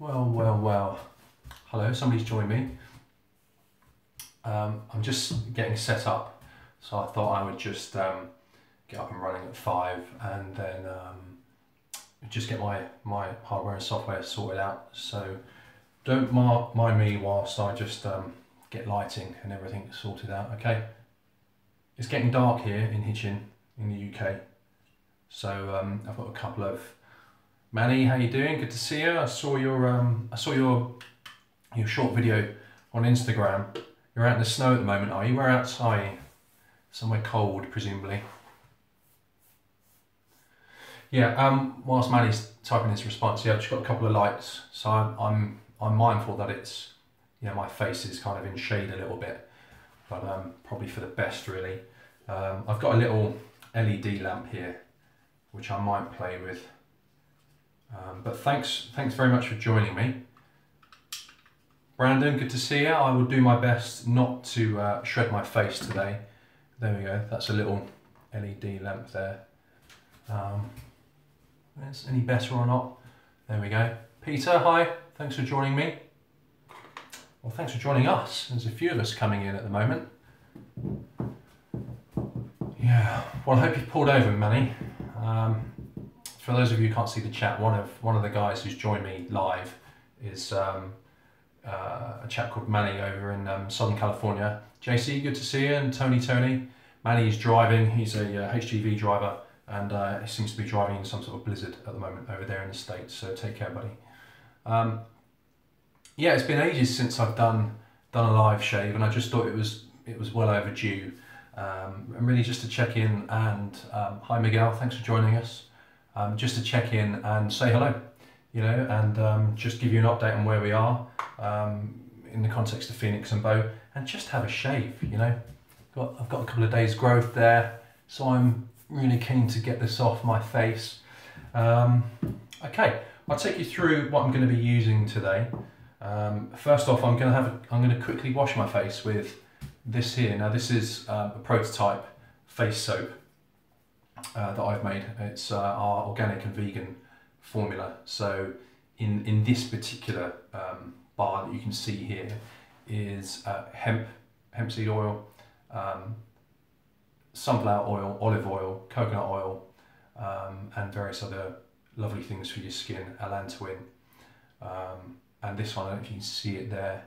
Well. Hello, somebody's joined me. I'm just getting set up, so I thought I would just get up and running at 5 and then just get my hardware and software sorted out. So don't mind me whilst I just get lighting and everything sorted out, okay? It's getting dark here in Hitchin in the UK. So I've got a couple of... Manny, how you doing? Good to see you. I saw your short video on Instagram. You're out in the snow at the moment, are you? Whereabouts are you? Somewhere cold, presumably. Yeah. Whilst Manny's typing his response, yeah, I've just got a couple of lights, so I'm mindful that it's, you know, my face is kind of in shade a little bit, but probably for the best, really. I've got a little LED lamp here, which I might play with. But thanks very much for joining me. Brandon, good to see you. I will do my best not to shred my face today. There we go, that's a little LED lamp there. Is any better or not? There we go. Peter, hi, thanks for joining me. Well, thanks for joining us. There's a few of us coming in at the moment. Yeah, well, I hope you've pulled over, Manny. For those of you who can't see the chat, one of the guys who's joined me live is a chap called Manny over in Southern California. JC, good to see you, and Tony. Manny is driving. He's a HGV driver, and he seems to be driving in some sort of blizzard at the moment over there in the States. So take care, buddy. Yeah, it's been ages since I've done a live shave, and I just thought it was well overdue. And really just to check in and hi Miguel, thanks for joining us. Just to check in and say hello, you know, and just give you an update on where we are in the context of Phoenix and Beau, and just have a shave, you know. I've got a couple of days growth there, so I'm really keen to get this off my face. Okay, I'll take you through what I'm going to be using today. First off, I'm going to quickly wash my face with this here. Now this is a prototype face soap that I've made. It's our organic and vegan formula. So in this particular bar that you can see here is hemp seed oil, sunflower oil, olive oil, coconut oil, and various other lovely things for your skin, allantoin. And this one, I don't know if you can see it there,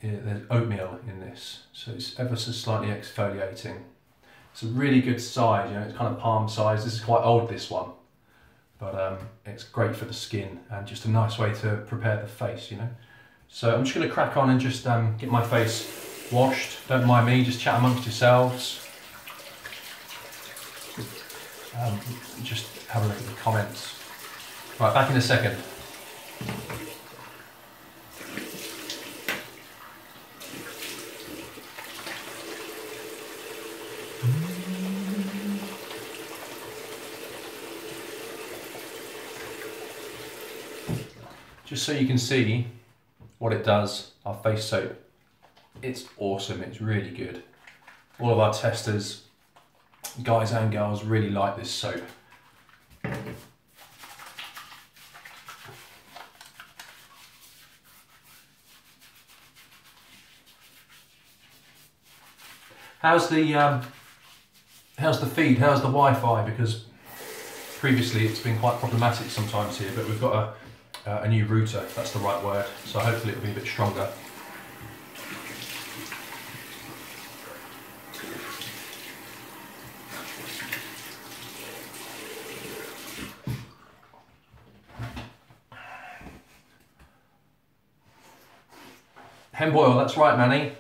there's oatmeal in this, so it's ever so slightly exfoliating. It's a really good size, you know, it's kind of palm size. This is quite old, this one, but it's great for the skin and just a nice way to prepare the face, you know. So I'm just going to crack on and just get my face washed. Don't mind me, just chat amongst yourselves. Just have a look at the comments. Right, back in a second. Just so you can see what it does, our face soap, it's awesome, it's really good. All of our testers, guys and girls, really like this soap. How's the feed? How's the Wi-Fi? Because previously it's been quite problematic sometimes here, but we've got a new router, if that's the right word, so hopefully it'll be a bit stronger. Hemp oil, that's right, Manny.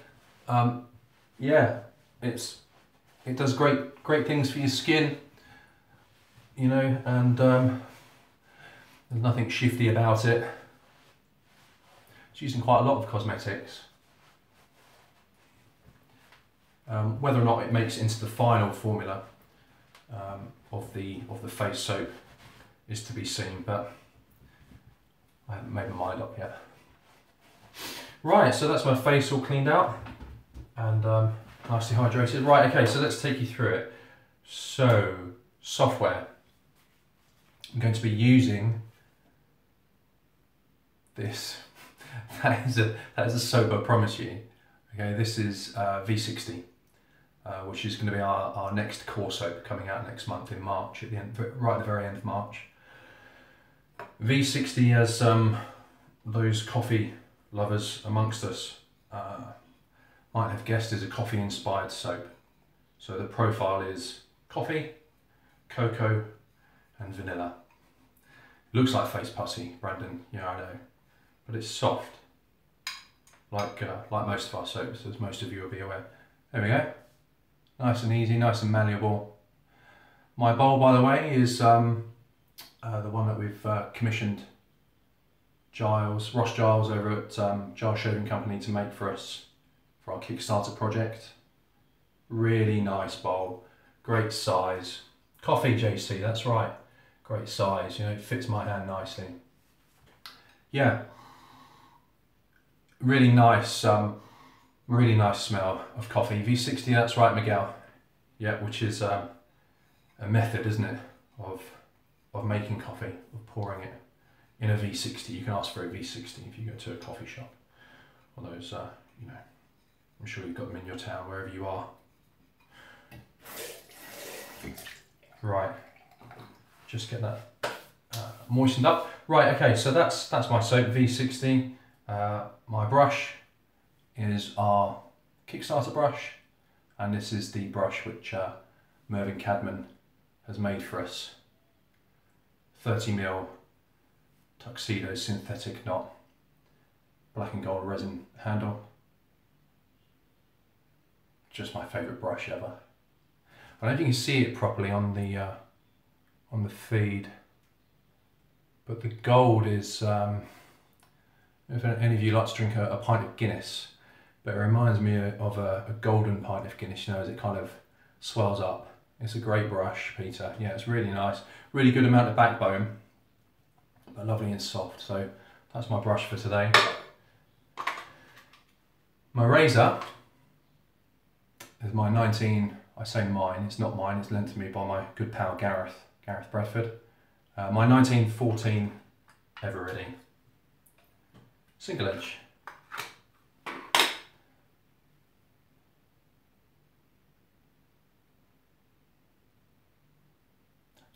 Yeah, it does great things for your skin, you know, and there's nothing shifty about it. It's used in quite a lot of cosmetics. Whether or not it makes it into the final formula of the face soap is to be seen, but I haven't made my mind up yet. Right, so that's my face all cleaned out and nicely hydrated. Right, okay, so let's take you through it. So, software. I'm going to be using this, that is a soap, I promise you. Okay, this is V60, which is going to be our next core soap coming out next month in March, at the end, right at the very end of March. V60, as those coffee lovers amongst us might have guessed, is a coffee inspired soap. So the profile is coffee, cocoa and vanilla. It looks like face pussy, Brandon, yeah I know, but it's soft, like most of our soaps, as most of you will be aware. There we go, nice and easy, nice and malleable. My bowl, by the way, is the one that we've commissioned Ross Giles over at Giles Shaving Company to make for us for our Kickstarter project. Really nice bowl, great size. Coffee JC, that's right, great size, you know, it fits my hand nicely. Yeah, really nice smell of coffee. V60, that's right, Miguel. Yeah, which is a method, isn't it, of making coffee, of pouring it in a V60. You can ask for a V60 if you go to a coffee shop, or those, you know, I'm sure you've got them in your town, wherever you are. Right, just get that moistened up. Right, okay, so that's my soap, V60. My brush is our Kickstarter brush, and this is the brush which Mervyn Cadman has made for us. 30mm tuxedo synthetic knot, black and gold resin handle. Just my favourite brush ever. I don't know if you can see it properly on the feed, but the gold is, if any of you like to drink a pint of Guinness, but it reminds me of a golden pint of Guinness, you know, as it kind of swells up. It's a great brush, Peter. Yeah, it's really nice. Really good amount of backbone, but lovely and soft. So that's my brush for today. My razor is my 19, I say mine, it's not mine, it's lent to me by my good pal Gareth Bradford. My 1914 Ever Ready. Single edge.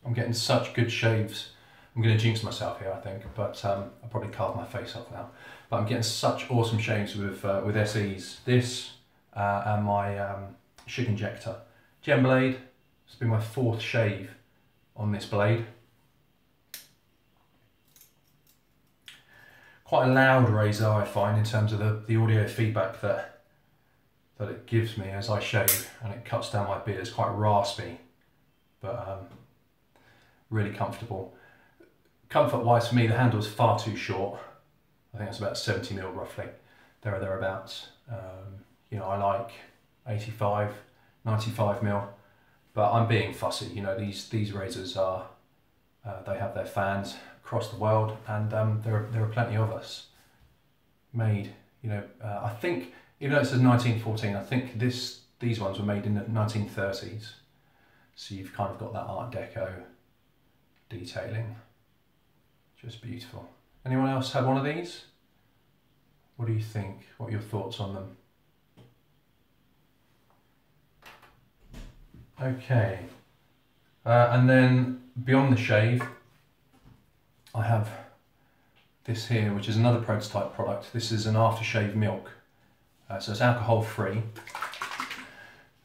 I'm getting such good shaves. I'm going to jinx myself here, I think, but I'll probably carve my face off now. But I'm getting such awesome shaves with SEs. This and my Shig Injector. Gem blade. It's been my 4th shave on this blade. Quite a loud razor, I find, in terms of the audio feedback that it gives me as I shave, and it cuts down my beard. It's quite raspy, but really comfortable. Comfort wise for me, the handle is far too short. I think it's about 70mm roughly, there or thereabouts. You know, I like 85, 95mm, but I'm being fussy. You know, these razors are, they have their fans across the world, and there are plenty of us made. You know, I think, even though it says 1914, I think these ones were made in the 1930s. So you've kind of got that Art Deco detailing. Just beautiful. Anyone else have one of these? What do you think? What are your thoughts on them? Okay. And then beyond the shave, I have this here, which is another prototype product. This is an aftershave milk. So it's alcohol free.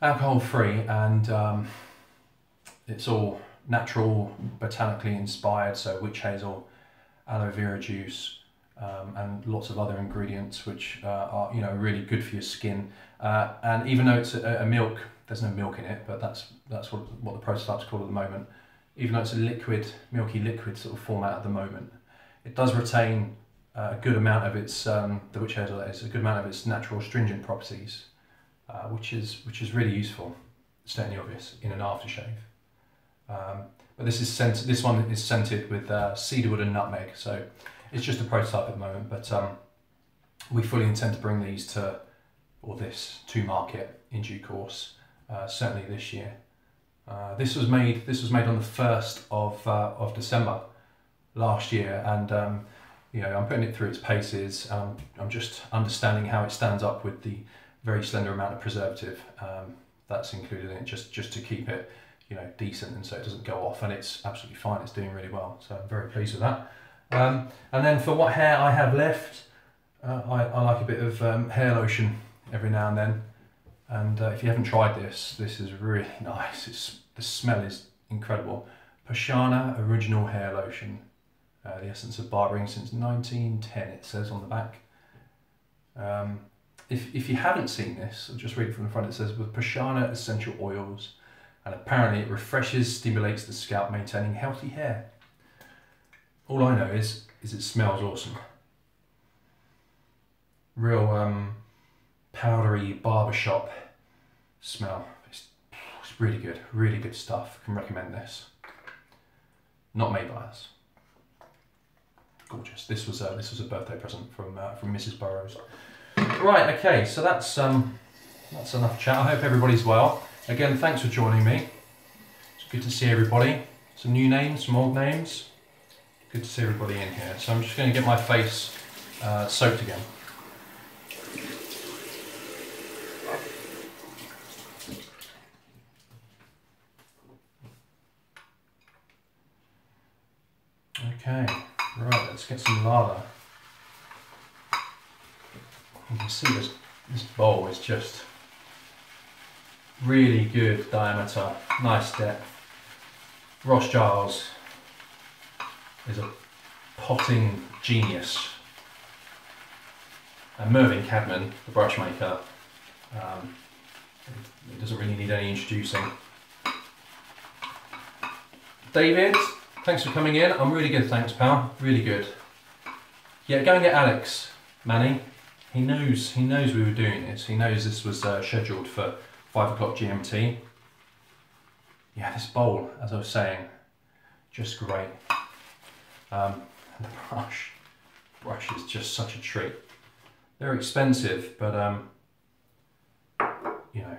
Alcohol free, and it's all natural, botanically inspired, so witch hazel, aloe vera juice, and lots of other ingredients which are, you know, really good for your skin. And even though it's a milk, there's no milk in it, but that's what the prototype's called at the moment. Even though it's a liquid, milky liquid sort of format at the moment, it does retain a good amount of its, the witch hazel is, a good amount of its natural astringent properties, which is really useful, stating the obvious, in an aftershave. But this one is scented with cedarwood and nutmeg, so it's just a prototype at the moment, but we fully intend to bring these to market in due course, certainly this year. This was made on the 1st of December last year, and you know, I'm putting it through its paces. I'm just understanding how it stands up with the very slender amount of preservative that's included in it, just to keep it, you know, decent, and so it doesn't go off. And it's absolutely fine. It's doing really well. So I'm very pleased with that. And then for what hair I have left, I like a bit of hair lotion every now and then. And if you haven't tried this, this is really nice. The smell is incredible. Pashana Original Hair Lotion. The essence of barbering since 1910, it says on the back. If you haven't seen this, I'll just read it from the front. It says, with Pashana essential oils, and apparently it refreshes, stimulates the scalp, maintaining healthy hair. All I know is it smells awesome. Real powdery barbershop smell. It's really good stuff. I can recommend this. Not made by us. Gorgeous. This was a birthday present from Mrs. Burrows. Right. Okay. So that's enough chat. I hope everybody's well. Again, thanks for joining me. It's good to see everybody. Some new names, some old names. Good to see everybody in here. So I'm just going to get my face soaked again. Okay, right, let's get some lather. You can see this bowl is just really good diameter, nice depth. Ross Giles is a potting genius. And Mervyn Cadman, the brush maker, it doesn't really need any introducing. David, thanks for coming in. I'm really good, thanks pal, really good. Yeah, go and get Alex, Manny. He knows we were doing this. He knows this was scheduled for 5 o'clock GMT. Yeah, this bowl, as I was saying, just great. And the brush is just such a treat. They're expensive, but you know,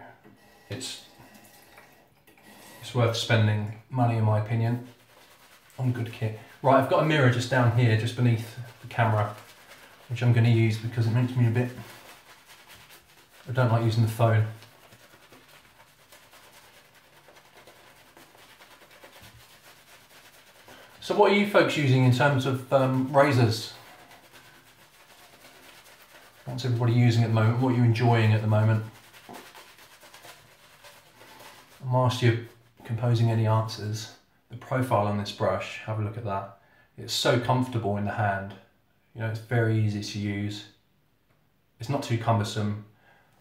it's worth spending money, in my opinion, on good kit. Right, I've got a mirror just down here, just beneath the camera, which I'm going to use because it makes me a bit. I don't like using the phone. So what are you folks using in terms of razors? What's everybody using at the moment? What are you enjoying at the moment? Whilst you're composing any answers, the profile on this brush, have a look at that. It's so comfortable in the hand. You know, it's very easy to use. It's not too cumbersome.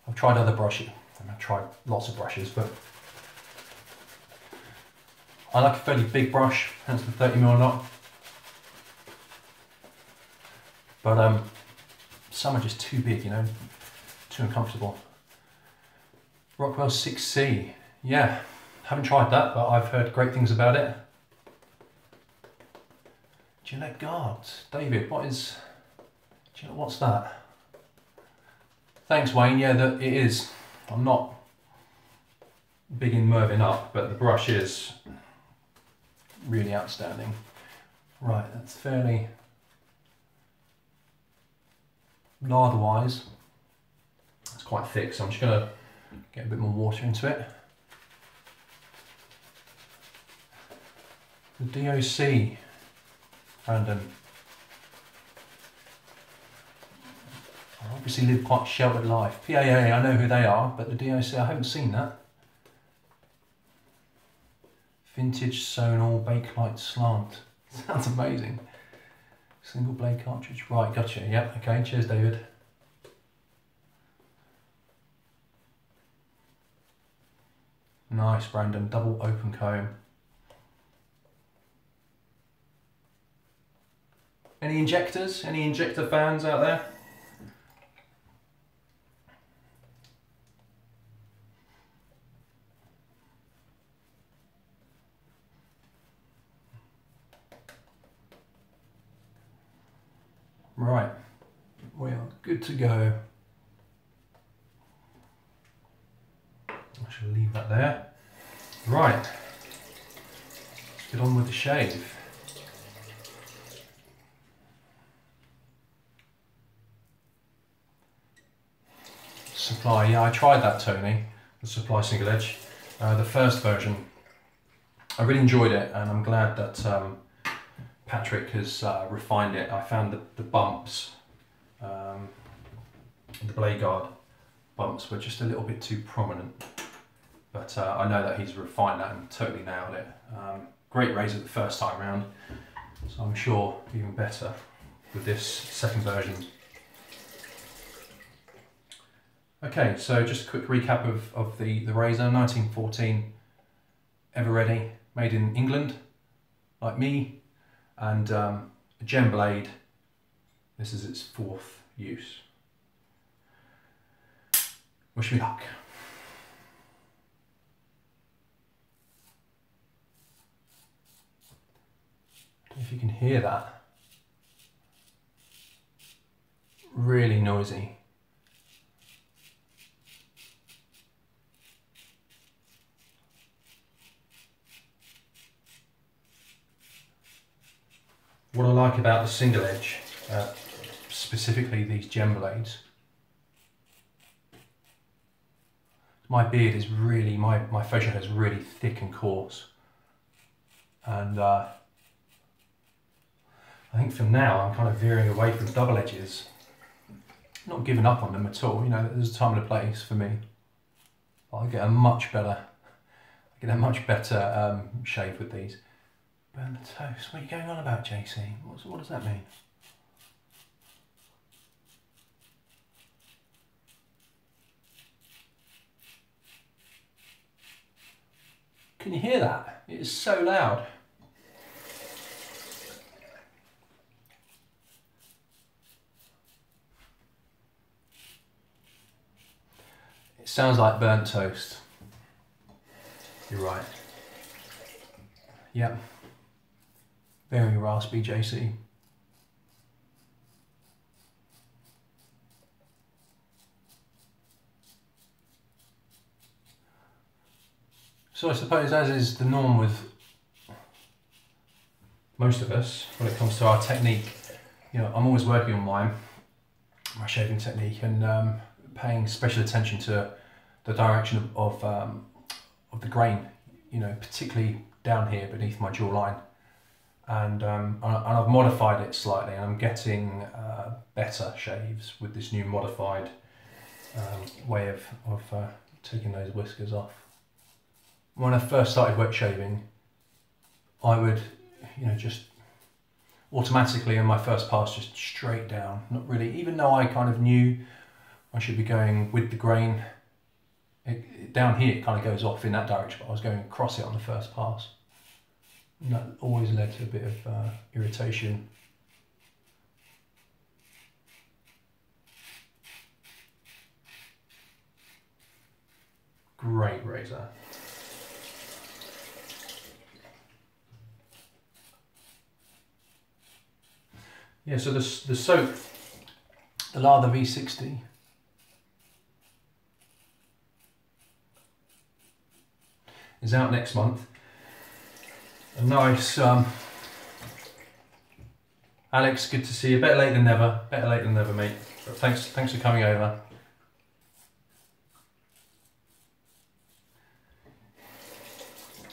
I've tried other brushes, and I've tried lots of brushes, but I like a fairly big brush, hence the 30mm knot. But some are just too big, you know, too uncomfortable. Rockwell 6C, yeah, haven't tried that, but I've heard great things about it. Gillette Guard, David, what's that? Thanks Wayne, yeah, it is. I'm not big in Mervyn up, but the brush is really outstanding. Right, that's fairly lather wise. It's quite thick, so I'm just going to get a bit more water into it. The DOC, Brandon. I obviously live quite a sheltered life. PAA, I know who they are, but the DOC, I haven't seen that. Vintage Sonal Bakelite Slant. Sounds amazing. Single blade cartridge. Right, gotcha. Yep, okay. Cheers, David. Nice, Brandon. Double open comb. Any injectors? Any injector fans out there? Right, we are good to go. I shall leave that there. Right, let's get on with the shave. Supply, yeah, I tried that, Tony, the Supply single edge, the first version. I really enjoyed it, and I'm glad that Patrick has refined it. I found the bumps, the blade guard bumps were just a little bit too prominent, but I know that he's refined that and totally nailed it. Great razor the first time round, so I'm sure even better with this second version. Okay, so just a quick recap of the razor. 1914 Ever Ready, made in England, like me, and a gem blade. This is its 4th use. Wish me luck. I don't know if you can hear that. Really noisy. What I like about the single edge, specifically these gem blades, my beard is really, my facial hair is really thick and coarse, and I think for now I'm kind of veering away from double edges, not giving up on them at all. You know, there's a time and a place for me. I get a much better shave with these. Burn the toast. What are you going on about, JC? What does that mean? Can you hear that? It is so loud. It sounds like burnt toast. You're right. Yep. Very raspy, JC. So I suppose, as is the norm with most of us when it comes to our technique, you know, I'm always working on my shaving technique, and paying special attention to the direction of the grain, you know, particularly down here beneath my jawline. And I've modified it slightly, and I'm getting better shaves with this new modified way of taking those whiskers off. When I first started wet shaving, I would, you know, just automatically in my first pass just straight down, not really, even though I kind of knew I should be going with the grain. Down here it kind of goes off in that direction, but I was going across it on the first pass. And that always led to a bit of irritation. Great razor. Yeah, so the soap, the Lather V60, is out next month. A nice, Alex, good to see you. Better late than never. Better late than never, mate. But thanks for coming over.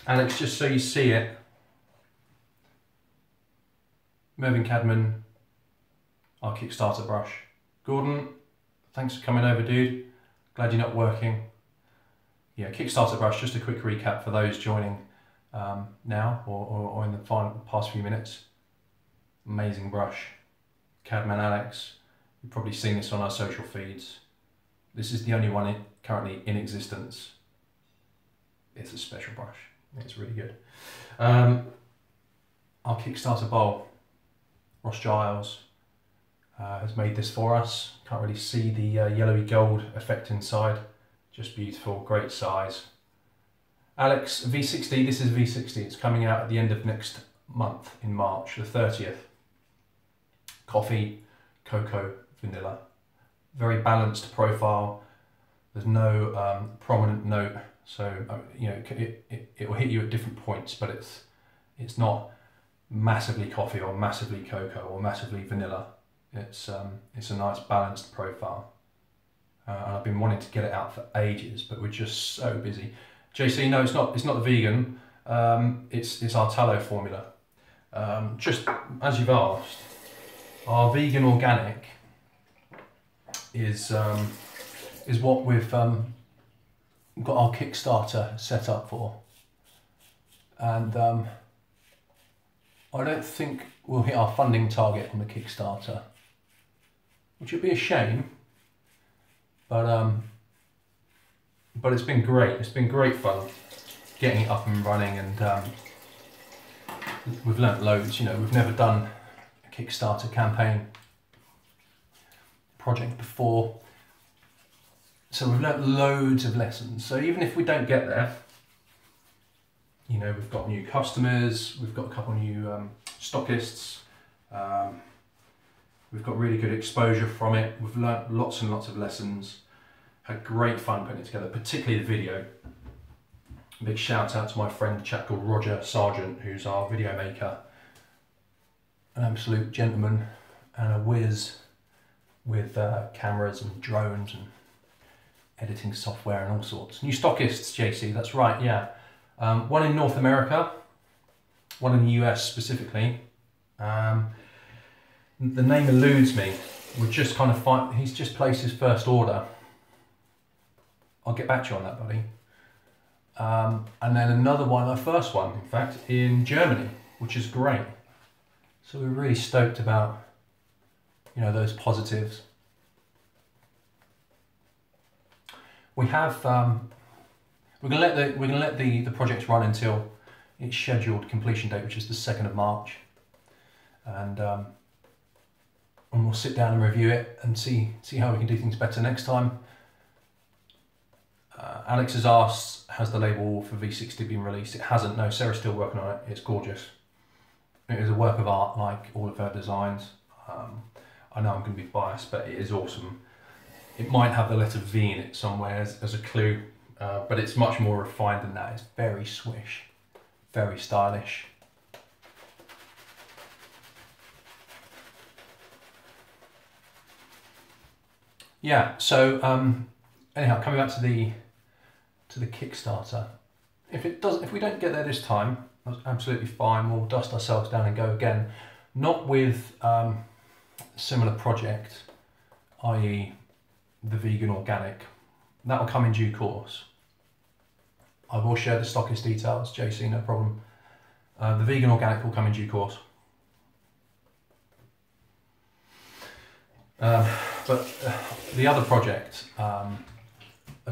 Alex, just so you see it, Mervyn Cadman, our Kickstarter brush. Gordon, thanks for coming over, dude. Glad you're not working. Yeah, Kickstarter brush, just a quick recap for those joining now or in the past few minutes. Amazing brush. Cadman Alex, you've probably seen this on our social feeds. This is the only one currently in existence. It's a special brush. It's really good. Our Kickstarter bowl, Ross Giles has made this for us. Can't really see the yellowy gold effect inside. Just beautiful, great size. Alex, V60, this is V60. It's coming out at the end of next month in March, the 30th. Coffee, cocoa, vanilla. Very balanced profile. There's no prominent note, so you know it will hit you at different points, but it's not massively coffee or massively cocoa or massively vanilla. It's a nice balanced profile. and I've been wanting to get it out for ages, but we're just so busy. JC, no, it's not the vegan. It's our tallow formula. Just as you've asked, our vegan organic is what we've got our Kickstarter set up for, and I don't think we'll hit our funding target on the Kickstarter, which would be a shame. But it's been great. It's been great fun getting it up and running, and we've learnt loads. You know, we've never done a Kickstarter campaign project before, so we've learnt loads of lessons. So even if we don't get there, you know, we've got new customers, we've got a couple of new stockists, we've got really good exposure from it, we've learnt lots and lots of lessons, had great fun putting it together, particularly the video. Big shout out to my friend, a chap called Roger Sargent, who's our video maker, an absolute gentleman and a whiz with cameras and drones and editing software and all sorts. New stockists, JC, that's right, yeah. One in North America, one in the US specifically. The name eludes me. We're just kind of he's just placed his first order. I'll get back to you on that, buddy. And then another one, our first one, in fact, in Germany, which is great. So we're really stoked about, you know, those positives. We have we're gonna let the project run until its scheduled completion date, which is the 2nd of March, and we'll sit down and review it and see how we can do things better next time. Alex has asked, has the label for V60 been released? It hasn't. No, Sarah's still working on it. It's gorgeous. It is a work of art, like all of her designs. I know I'm going to be biased, but it is awesome. It might have the letter V in it somewhere as a clue, but it's much more refined than that. It's very swish, very stylish. Yeah, so anyhow, coming back to the Kickstarter, if we don't get there this time, that's absolutely fine. We'll dust ourselves down and go again. Not with a similar project, i.e. the vegan organic. That will come in due course. I will share the stockist details, JC, no problem. The vegan organic will come in due course. But the other project, a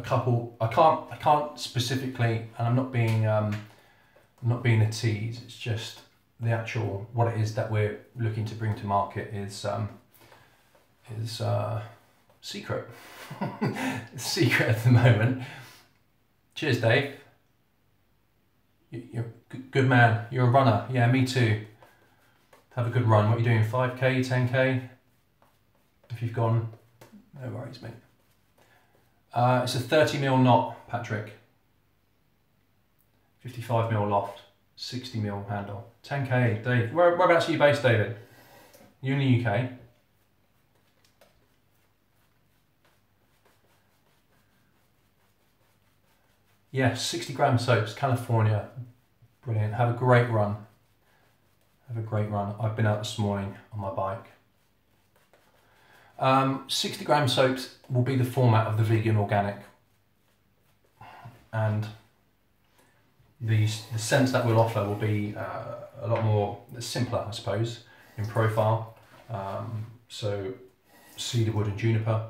couple, I can't specifically, and I'm not being a tease. It's just the actual what it is that we're looking to bring to market is secret. It's secret at the moment. Cheers, Dave. You're a good man. You're a runner. Yeah, me too. Have a good run. What are you doing? 5k, 10k? If you've gone, no worries, mate. It's a 30mm knot, Patrick. 55mm loft, 60mm handle. 10k, Dave. Whereabouts are you based, David? You in the UK? Yeah, 60g soaps, California. Brilliant. Have a great run. Have a great run. I've been out this morning on my bike. 60g soaps will be the format of the vegan organic, and the scents that we'll offer will be a lot more simpler, I suppose, in profile. So cedarwood and juniper.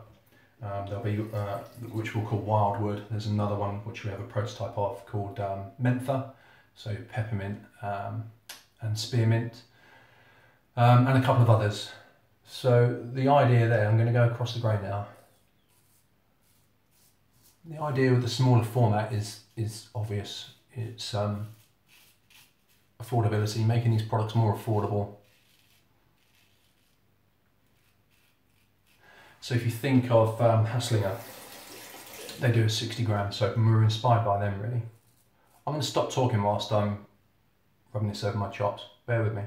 There'll be which we'll call wildwood. There's another one which we have a prototype of called mentha, so peppermint and spearmint, and a couple of others. So the idea there, I'm going to go across the grain now. The idea with the smaller format is obvious. It's affordability, making these products more affordable. So if you think of Hasslinger, they do a 60g soap, and we were inspired by them, really. I'm going to stop talking whilst I'm rubbing this over my chops. Bear with me.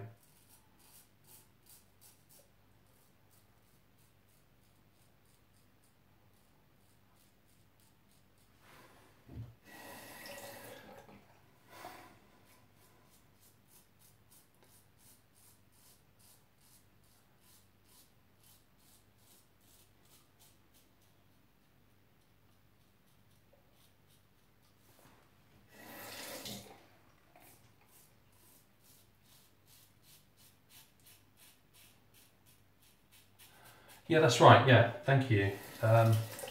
Yeah, that's right. Yeah, thank you.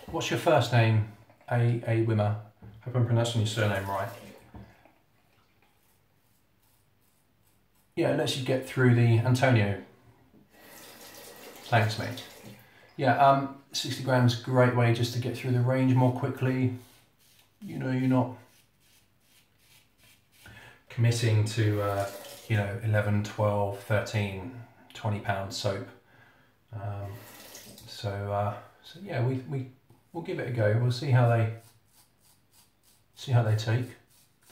What's your first name? A Wimmer. Hope I'm pronouncing your surname right. Yeah, it lets you get through the Antonio. Thanks, mate. Yeah, 60 grams, great way just to get through the range more quickly. You know, you're not committing to, you know, 11, 12, 13, 20 pound soap. So yeah, we'll give it a go. We'll see how they take.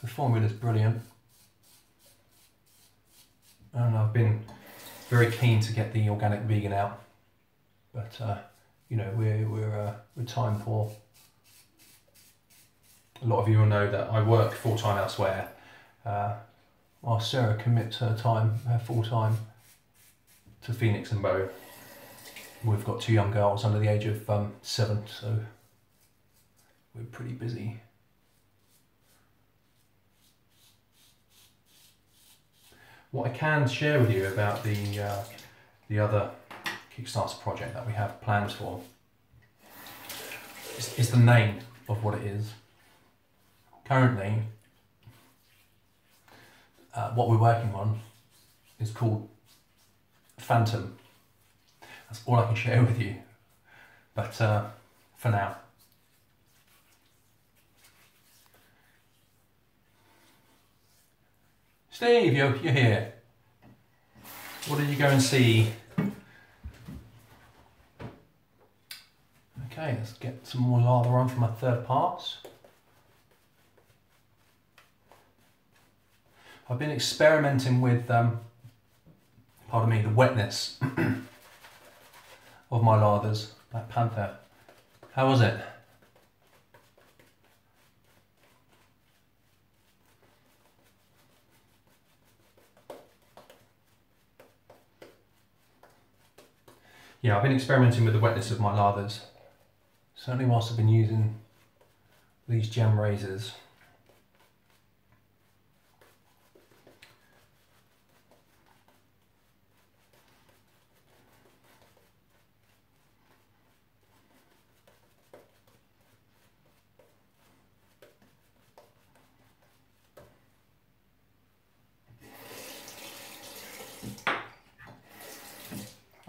The formula's brilliant, and I've been very keen to get the organic vegan out, but you know, we're time poor. A lot of you will know that I work full-time elsewhere, while Sarah commits her full-time to Phoenix and Beau. We've got 2 young girls under the age of 7, so we're pretty busy. What I can share with you about the other Kickstarter project that we have plans for is the name of what it is. Currently, what we're working on is called Phantom. That's all I can share with you, but for now. Steve, you're here. What did you go and see? Okay, let's get some more lather on for my third pass. I've been experimenting with, pardon me, the wetness of my lathers. Black Panther. How was it? Yeah, I've been experimenting with the wetness of my lathers. Certainly whilst I've been using these gem razors.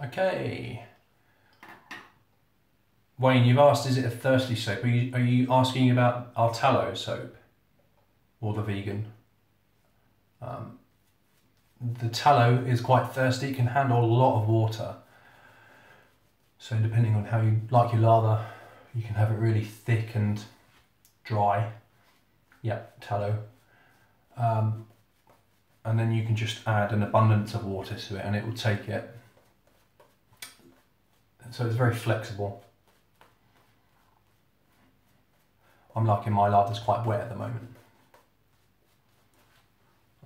Okay. Wayne, you've asked, is it a thirsty soap? Are you asking about our tallow soap or the vegan? The tallow is quite thirsty, it can handle a lot of water. So depending on how you like your lather, you can have it really thick and dry. Yeah, tallow. And then you can just add an abundance of water to it and it will take it. So it's very flexible. I'm liking my lathers quite wet at the moment.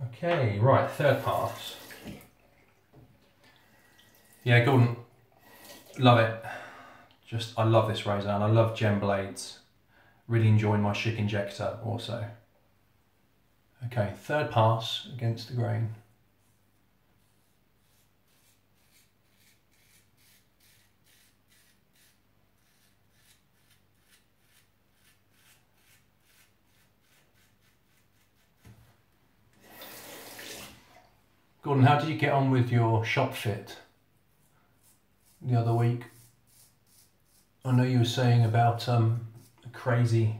Okay, right, third pass. Yeah, Gordon, love it. I love this razor and I love gem blades. Really enjoying my Schick injector also. Okay, third pass against the grain. Gordon, how did you get on with your shop fit the other week? I know you were saying about a crazy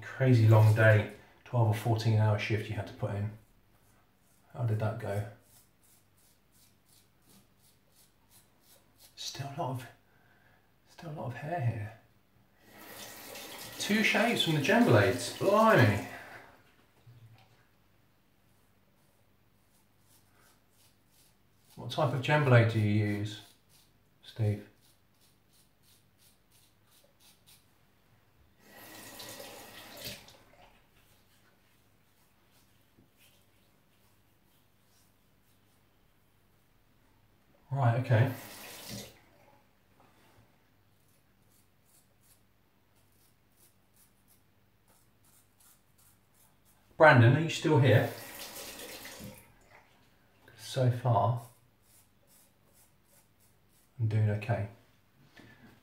long day, 12 or 14 hour shift you had to put in. How did that go? Still a lot of hair here. 2 shades from the gem blades, blimey. What type of gem blade do you use, Steve? Right, okay. Brandon, are you still here? So far, I'm doing okay.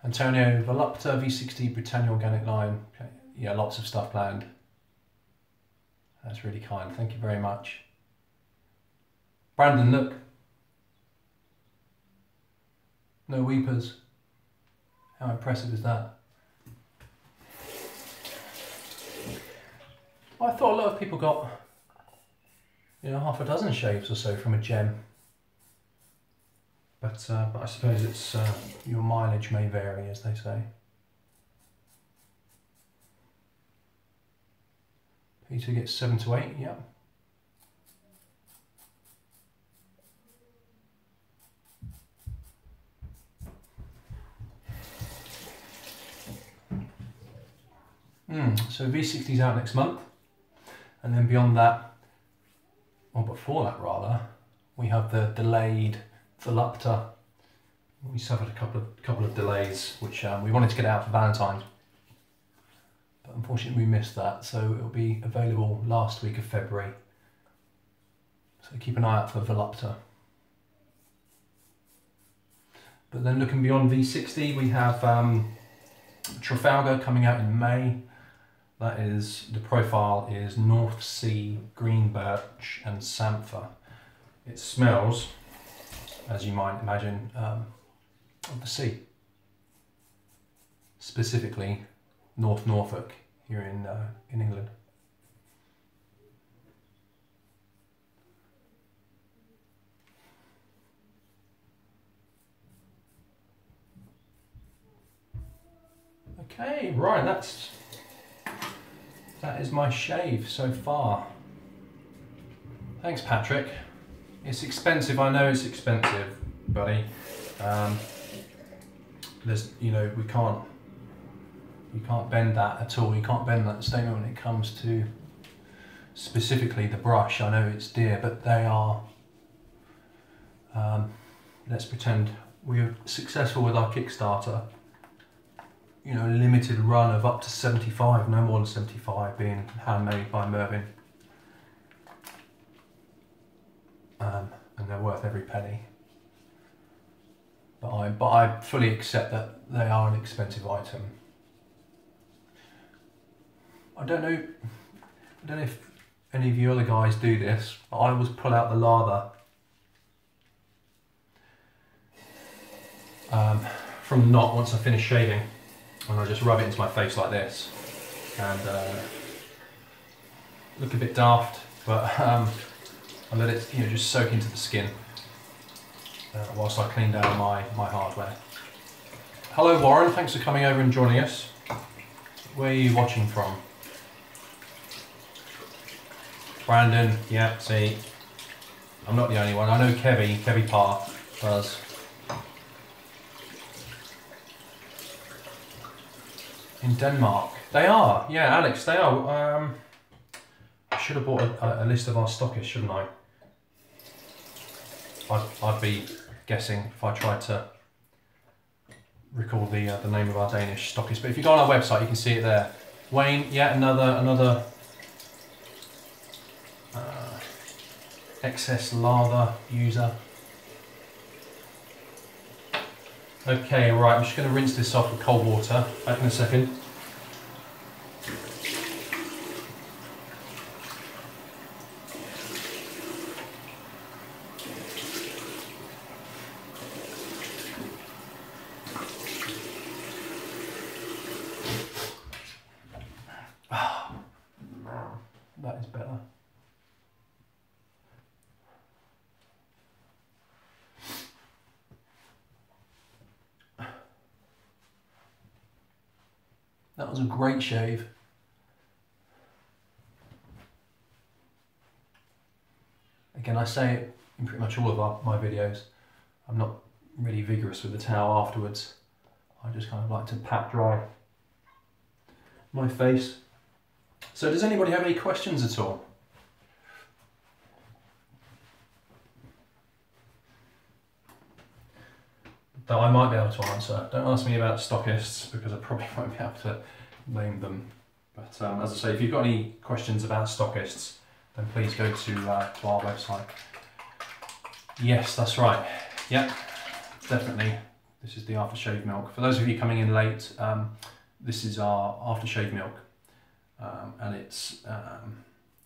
Antonio, Volupta, V60, Britannia Organic Line. Okay. Yeah, lots of stuff planned. That's really kind. Thank you very much. Brandon, look. No weepers. How impressive is that? I thought a lot of people got, you know, half a dozen shaves or so from a gem. But I suppose it's your mileage may vary, as they say. Peter gets 7 to 8, yeah. So V60's out next month, and then beyond that, or before that rather, we have the delayed Volupta. We suffered a couple of delays, which we wanted to get out for Valentine's, but unfortunately we missed that. So it'll be available last week of February. So keep an eye out for Volupta. But then looking beyond V60, we have Trafalgar coming out in May. That is, the profile is North Sea, Green Birch and Samphire. It smells, as you might imagine, of the sea. Specifically, North Norfolk here in England. Okay, right, that is my shave so far. Thanks, Patrick. It's expensive, I know it's expensive, buddy. There's, you know, you can't bend that at all. You can't bend that statement when it comes to specifically the brush. I know it's dear, but they are, let's pretend we're successful with our Kickstarter. You know, a limited run of up to 75, no more than 75, being handmade by Mervyn. And they're worth every penny. But I fully accept that they are an expensive item. I don't know if any of you other guys do this, but I always pull out the lather from the knot once I finish shaving. And I just rub it into my face like this, and look a bit daft, but I let it, you know, just soak into the skin whilst I clean down my hardware. Hello Warren, thanks for coming over and joining us. Where are you watching from? Brandon, yeah, see, I'm not the only one. I know Kerry Parr does. In Denmark. They are, yeah, Alex, they are. I should have bought a list of our stockists, shouldn't I? I'd be guessing if I tried to recall the name of our Danish stockist. But if you go on our website, you can see it there. Wayne, yeah, another excess lather user. Okay, right, I'm just going to rinse this off with cold water. Back in a second. That is better. That was a great shave. Again, I say it in pretty much all of my videos. I'm not really vigorous with the towel afterwards. I just kind of like to pat dry my face. So does anybody have any questions at all? That I might be able to answer. Don't ask me about stockists because I probably won't be able to name them. But as I say, if you've got any questions about stockists, then please go to our website. Yes, that's right. Yep, definitely This is the aftershave milk. For those of you coming in late, this is our aftershave milk. And it's,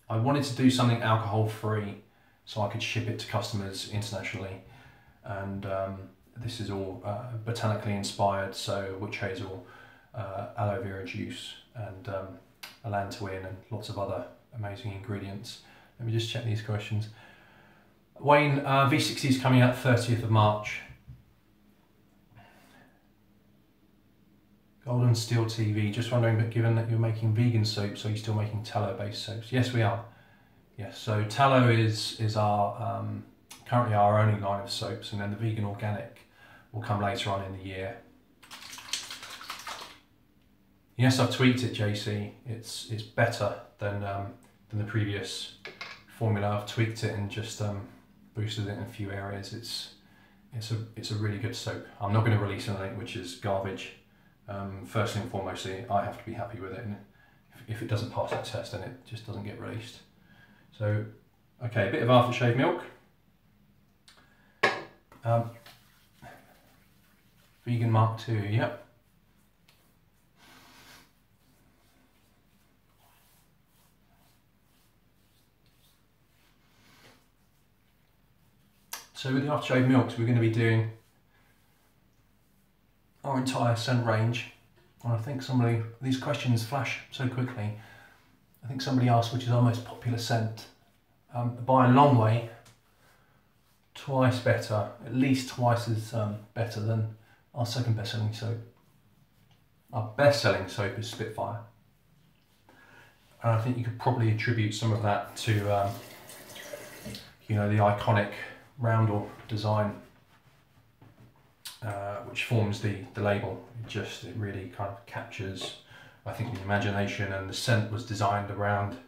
I wanted to do something alcohol free so I could ship it to customers internationally. And this is all botanically inspired, so witch hazel, aloe vera juice, and allantoin, and lots of other amazing ingredients. Let me just check these questions. Wayne, V60 is coming out 30th of March. Golden Steel TV, just wondering, but given that you're making vegan soaps, are you still making tallow-based soaps? Yes, we are. Yes, so tallow is our currently our only line of soaps, and then the vegan organic will come later on in the year. Yes, I've tweaked it, JC. It's better than the previous formula. I've tweaked it and just boosted it in a few areas. It's a really good soap. I'm not going to release anything which is garbage. First and foremost, I have to be happy with it, and if it doesn't pass that test, then it just doesn't get released. So, okay, a bit of aftershave milk. Vegan Mark II, yep. So with the aftershave milks, we're going to be doing our entire scent range. And I think these questions flash so quickly. I think somebody asked which is our most popular scent. By a long way, twice better, at least twice as better than our second best-selling soap. Our best-selling soap is Spitfire. And I think you could probably attribute some of that to, you know, the iconic roundel design, which forms the label. It really kind of captures, I think, the imagination, and the scent was designed around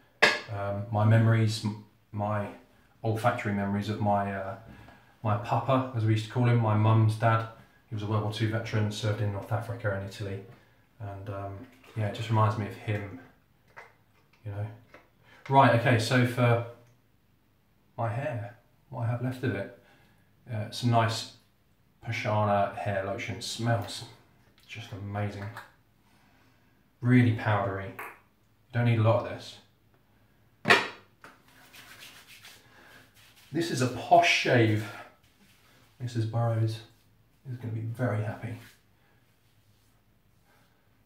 my memories, my olfactory memories of my papa, as we used to call him, my mum's dad. He was a World War II veteran, served in North Africa and Italy, and yeah, it just reminds me of him, you know. Right, okay, so for my hair, what I have left of it, some nice Pashana hair lotion. Smells just amazing. Really powdery. You don't need a lot of this. This is a Posh Shave. Mrs. Burrows is going to be very happy.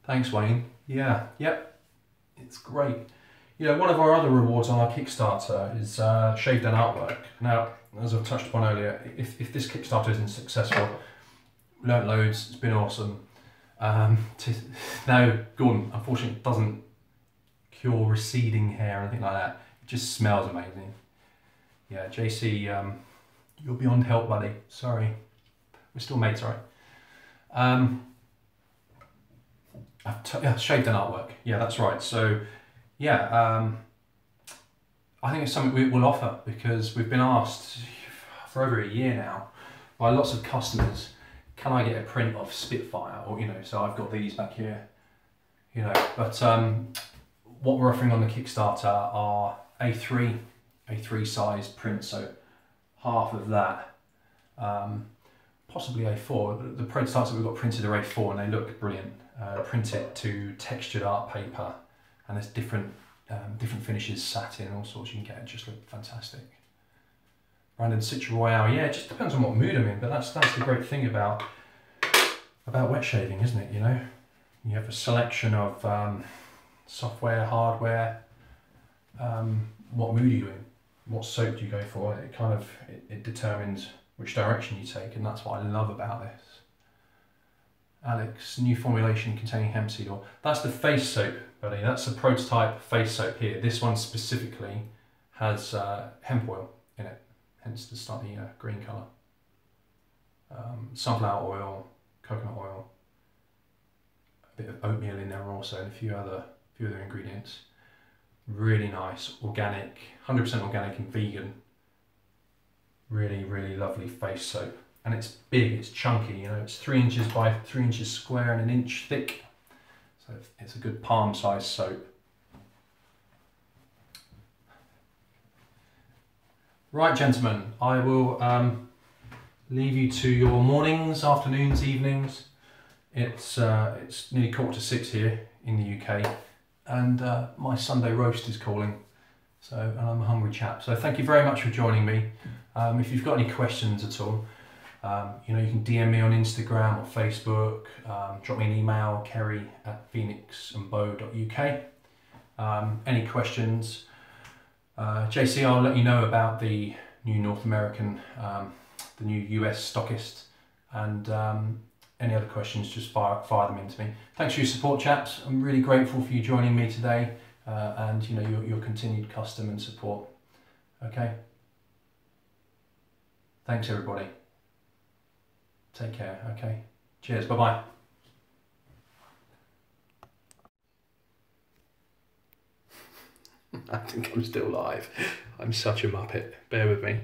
Thanks, Wayne. Yeah, yep, it's great. You know, one of our other rewards on our Kickstarter is shaved and artwork. Now, as I've touched upon earlier, if this Kickstarter isn't successful, we learnt loads, it's been awesome. Now, Gordon, unfortunately, doesn't cure receding hair or anything like that. It just smells amazing. Yeah, JC, you're beyond help, buddy. Sorry. We're still mates, right? Yeah, shaved and artwork. Yeah, that's right. So, yeah, I think it's something we will offer, because we've been asked for over a year now by lots of customers, can I get a print of Spitfire? Or, you know, so I've got these back here, you know, but what we're offering on the Kickstarter are A3 size prints, so half of that, possibly A4. The prototypes that we've got printed are A4 and they look brilliant. Printed to textured art paper, and there's different finishes, satin, all sorts you can get. It just look fantastic. Brandon Citra Royale, yeah, it just depends on what mood I'm in, but that's the great thing about wet shaving, isn't it? You know, you have a selection of software, hardware. What mood are you in? What soap do you go for? It kind of it determines which direction you take, and that's what I love about this. Alex, new formulation containing hemp seed oil. That's the face soap, buddy. That's a prototype face soap here. This one specifically has hemp oil in it, hence the slightly green colour. Sunflower oil, coconut oil, a bit of oatmeal in there also, and a few other ingredients. Really nice, organic, 100% organic and vegan. Really, really lovely face soap. And it's big, it's chunky, you know, it's 3 inches by 3 inches square and 1 inch thick. So it's a good palm size soap. Right, gentlemen, I will leave you to your mornings, afternoons, evenings. It's nearly 5:45 here in the UK, and my Sunday roast is calling. So, and I'm a hungry chap. So thank you very much for joining me. If you've got any questions at all, you can DM me on Instagram or Facebook. Drop me an email, kerry@phoenixandbeau.uk. Any questions? JC, I'll let you know about the new North American, the new US stockist, and any other questions, just fire them into me. Thanks for your support, chaps. I'm really grateful for you joining me today, and your continued custom and support. Okay. Thanks, everybody. Take care. Okay. Cheers. Bye bye. I think I'm still live. I'm such a muppet. Bear with me.